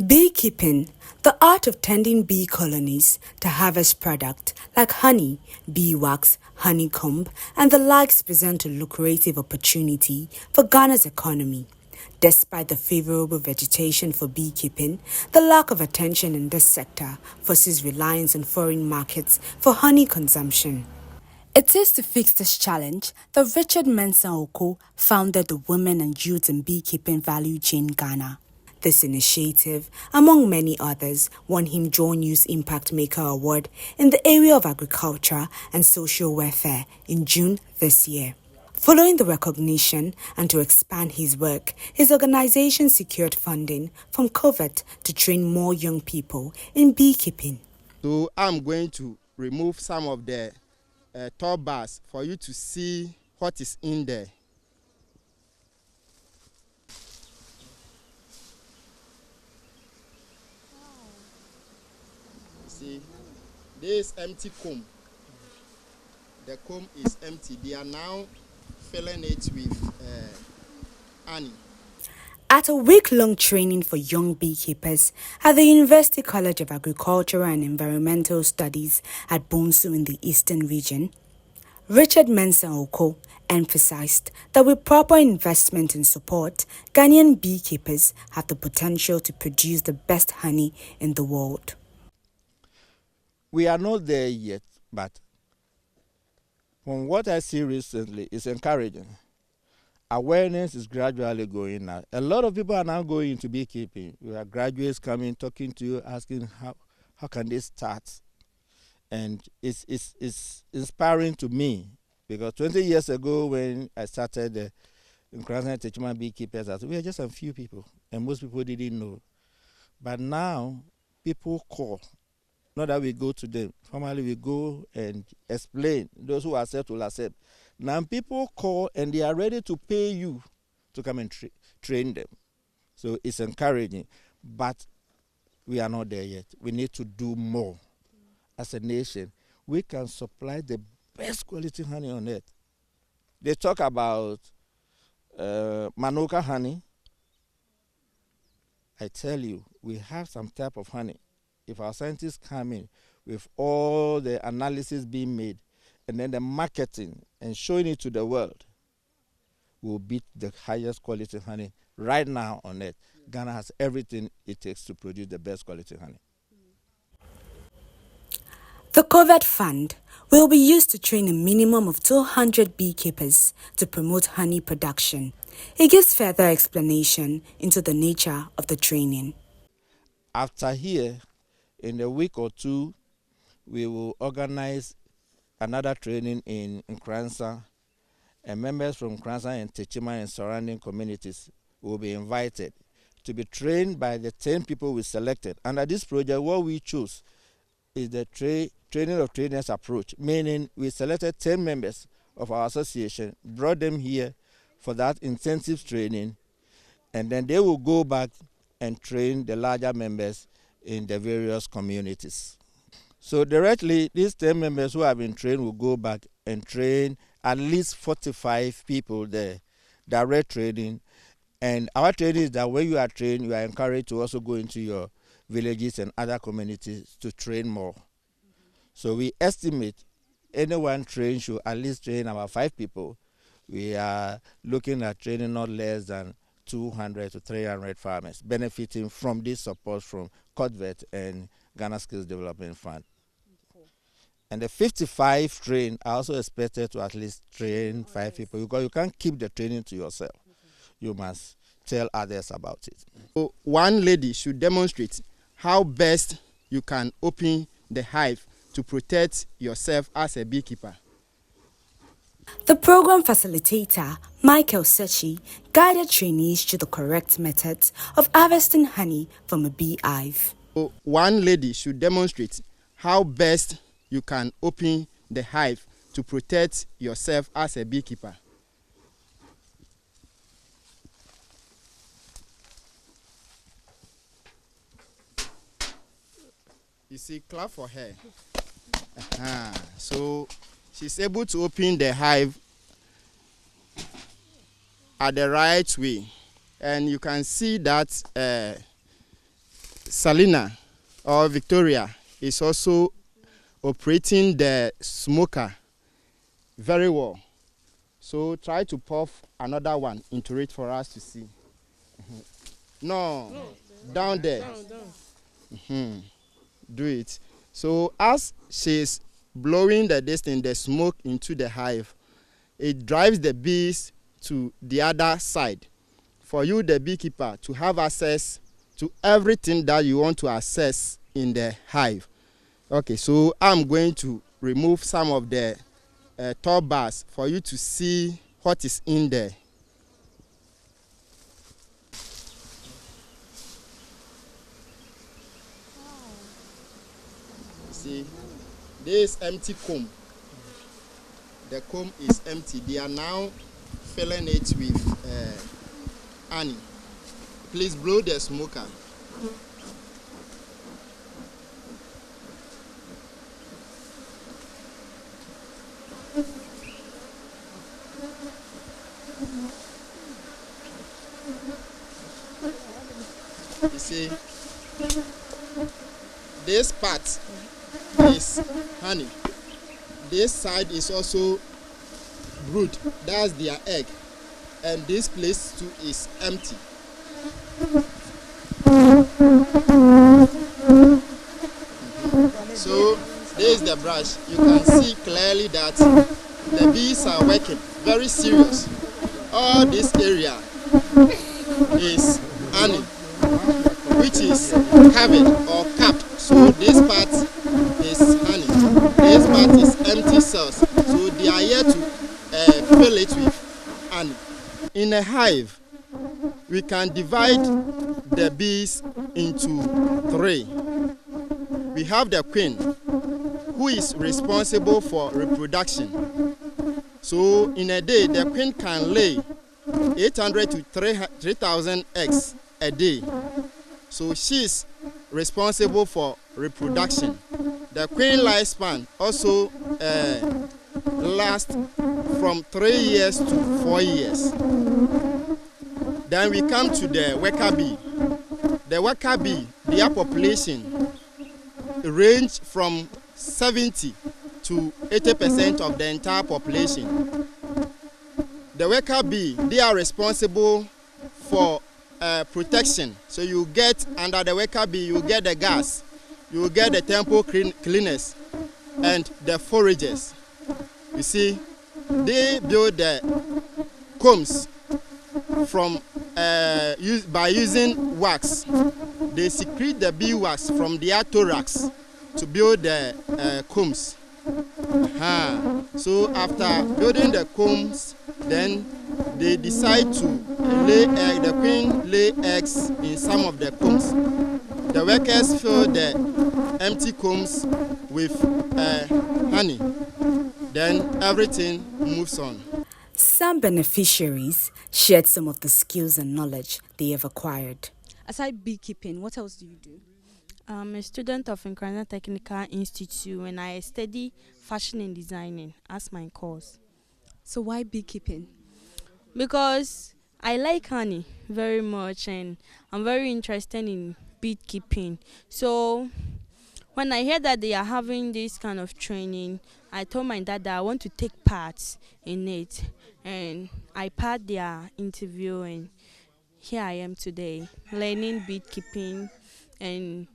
Beekeeping, the art of tending bee colonies to harvest product like honey, beeswax, honeycomb, and the likes present a lucrative opportunity for Ghana's economy. Despite the favorable vegetation for beekeeping, the lack of attention in this sector forces reliance on foreign markets for honey consumption. It is to fix this challenge that Richard Mensah Oko founded the Women and Youth in Beekeeping Value Chain Ghana. This initiative, among many others, won him JoyNews Impact Maker Award in the area of agriculture and social welfare in June this year. Following the recognition and to expand his work, his organization secured funding from COVID to train more young people in beekeeping. So I'm going to remove some of the top bars for you to see what is in there. See, this empty comb. The comb is empty. They are now filling it with honey. At a week-long training for young beekeepers at the University College of Agricultural and Environmental Studies at Bonsu in the Eastern Region, Richard Mensah Oko emphasized that with proper investment and support, Ghanaian beekeepers have the potential to produce the best honey in the world. We are not there yet, but from what I see recently, it's encouraging. Awareness is gradually going out. A lot of people are now going into beekeeping. We have graduates coming, talking to you, asking how can they start? And it's inspiring to me, because 20 years ago when I started the Nkranza Techman Beekeepers, we were just a few people, and most people didn't know. But now, people call. Not that we go to them. Formally, we go and explain. Those who accept will accept. Now, people call and they are ready to pay you to come and train them. So it's encouraging. But we are not there yet. We need to do more. As a nation, we can supply the best quality honey on earth. They talk about Manuka honey. I tell you, we have some type of honey. If our scientists come in with all the analysis being made and then the marketing and showing it to the world, we'll beat the highest quality honey right now on earth. Ghana has everything it takes to produce the best quality honey. The COVID Fund will be used to train a minimum of 200 beekeepers to promote honey production. It gives further explanation into the nature of the training. After here, in a week or two, we will organize another training in Nkranza, and members from Nkranza and Techima and surrounding communities will be invited to be trained by the 10 people we selected. Under this project, what we chose is the training of trainers approach, meaning we selected 10 members of our association, brought them here for that intensive training, and then they will go back and train the larger members in the various communities. So directly, these 10 members who have been trained will go back and train at least 45 people there, direct training. And our training is that when you are trained, you are encouraged to also go into your villages and other communities to train more. So we estimate anyone trained should at least train about 5 people. We are looking at training not less than 200 to 300 farmers benefiting from this support from CODVET and Ghana Skills Development Fund. Okay. And the 55 trained are also expected to at least train 5 people, because you can't keep the training to yourself. Okay. You must tell others about it. So one lady should demonstrate how best you can open the hive to protect yourself as a beekeeper. The program facilitator, Michael Sechi, guided trainees through the correct methods of harvesting honey from a beehive. So one lady should demonstrate how best you can open the hive to protect yourself as a beekeeper. You see, clap for her. So she's able to open the hive at the right way. And you can see that Salina or Victoria is also operating the smoker very well. So try to puff another one into it for us to see. No, down there. Do it. So as she's blowing the smoke into the hive, it drives the bees to the other side. For you, the beekeeper, to have access to everything that you want to access in the hive. Okay, so I'm going to remove some of the top bars for you to see what is in there. See, this empty comb. The comb is empty. They are now filling it with honey. Please blow the smoker. You see, this part is honey. This side is also brood. That's their egg. And this place too is empty. So this is the brush. You can see clearly that the bees are working very serious. All this area is honey, which is covered or capped. So this part is honey. This part is empty cells. So they are here to fill it with honey. In a hive, we can divide the bees into three. We have the queen, who is responsible for reproduction. So in a day, the queen can lay 800 to 3,000 eggs a day. So she's responsible for reproduction. The queen lifespan also lasts from 3 years to 4 years. Then we come to the worker bee. The worker bee, their population range from 70 to 80% of the entire population. The worker bee, they are responsible for protection. So you get under the worker bee, you get the gas, you get the temple cleaners and the foragers. You see, they build the combs from by using wax. They secrete the bee wax from their thorax to build the combs. So after building the combs, then they decide to lay eggs. The queen lay eggs in some of the combs. The workers fill the empty combs with honey. Then everything moves on. Some beneficiaries shared some of the skills and knowledge they have acquired. Aside beekeeping, what else do you do? I'm a student of Nkranza Technical Institute and I study fashion and designing as my course. So why beekeeping? Because I like honey very much and I'm very interested in beekeeping. So when I heard that they are having this kind of training, I told my dad that I want to take part in it. And I passed their interview and here I am today, learning beekeeping and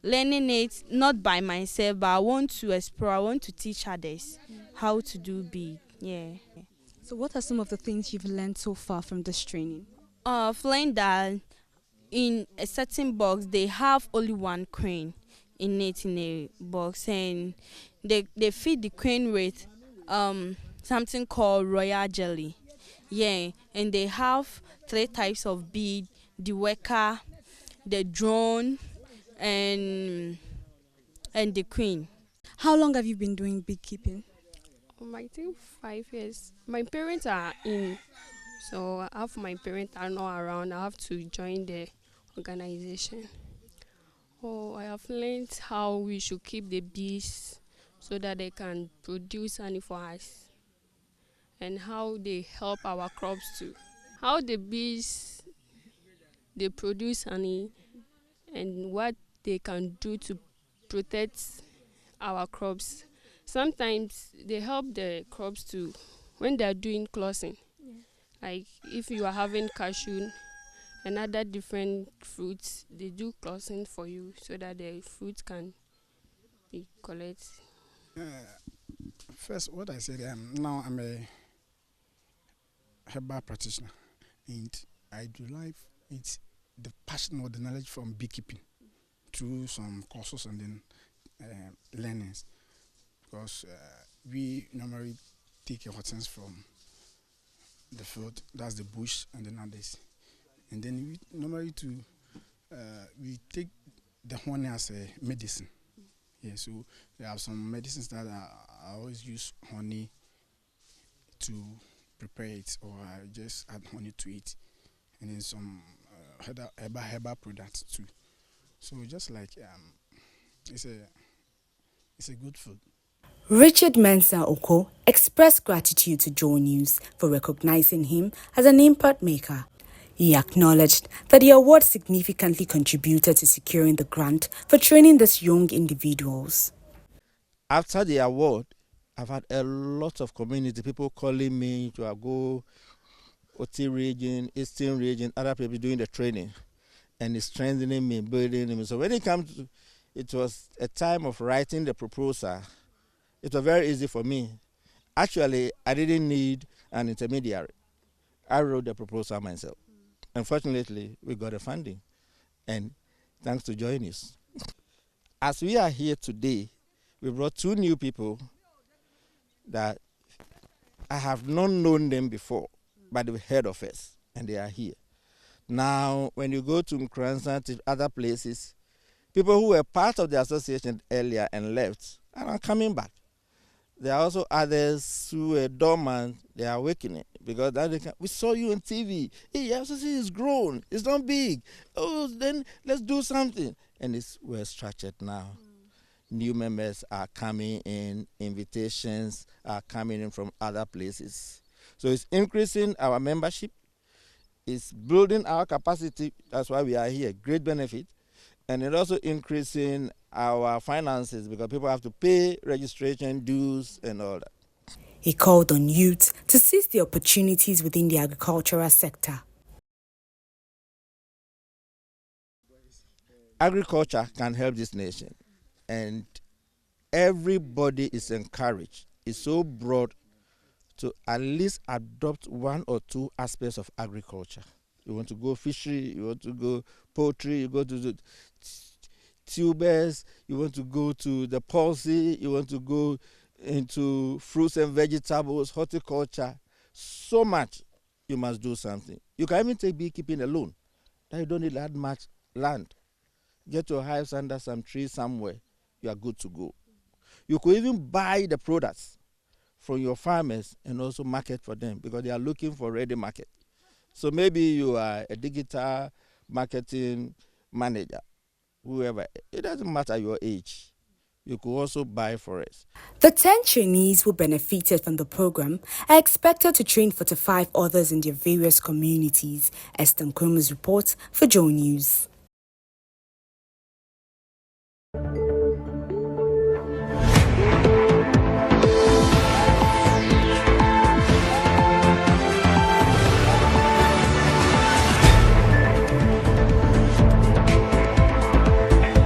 learning it not by myself, but I want to explore, I want to teach others how to do bee. Yeah. So what are some of the things you've learned so far from this training? I've learned that in a certain box, they have only one queen in it in a box, and they feed the queen with something called royal jelly. Yeah, and they have 3 types of bee: the worker, the drone, and the queen. How long have you been doing beekeeping? I think 5 years. My parents are in, so after my parents are not around, I have to join the organization. Oh, I have learned how we should keep the bees so that they can produce honey for us, and how they help our crops too. How the bees they produce honey and what they can do to protect our crops. Sometimes they help the crops to, when they are doing closing, like if you are having cashew and other different fruits, they do closing for you so that the fruits can be collected. First, what I said, now I'm a herbal practitioner, and I derive it the passion or the knowledge from beekeeping through some courses and then learnings, because we normally take a essence from the field, that's the bush and then others, and then we normally we take the honey as a medicine. Yeah, so there are some medicines that I always use honey to prepare it, or I just add honey to it, and then some herbal products too. So just like it's a good food. Richard Mensah Oko expressed gratitude to Joy News for recognizing him as an impact maker. He acknowledged that the award significantly contributed to securing the grant for training these young individuals. After the award, I've had a lot of community people calling me to go OT region, Eastern region, other people doing the training, and it's strengthening me, building me. So when it comes to, it was a time of writing the proposal. It was very easy for me. Actually, I didn't need an intermediary. I wrote the proposal myself. Unfortunately, we got the funding, and thanks to JoyNews. As we are here today, we brought 2 new people that I have not known them before, but they've heard of us, and they are here. Now, when you go to Nkranza, to other places, people who were part of the association earlier and left are not coming back. There are also others who were dormant, they are awakening, because we saw you on TV. Hey, your association is grown, it's not big. Oh, then let's do something. And we're structured now. New members are coming in, invitations are coming in from other places. So it's increasing our membership, it's building our capacity, that's why we are here, great benefit. And it also increasing our finances, because people have to pay registration dues and all that. He called on youth to seize the opportunities within the agricultural sector. Agriculture can help this nation, and everybody is encouraged. It's so broad to at least adopt 1 or 2 aspects of agriculture. You want to go fishery, you want to go poultry, you go to the tubers, you want to go to the poultry, you want to go into fruits and vegetables, horticulture. So much, you must do something. You can even take beekeeping alone. That you don't need that much land. Get your hives under some tree somewhere, you are good to go. You could even buy the products from your farmers and also market for them, because they are looking for ready market. So maybe you are a digital marketing manager, whoever, it doesn't matter your age. You could also buy for us. The 10 trainees who benefited from the program are expected to train 45 others in their various communities. Esther Nkrumah's report for JoyNews.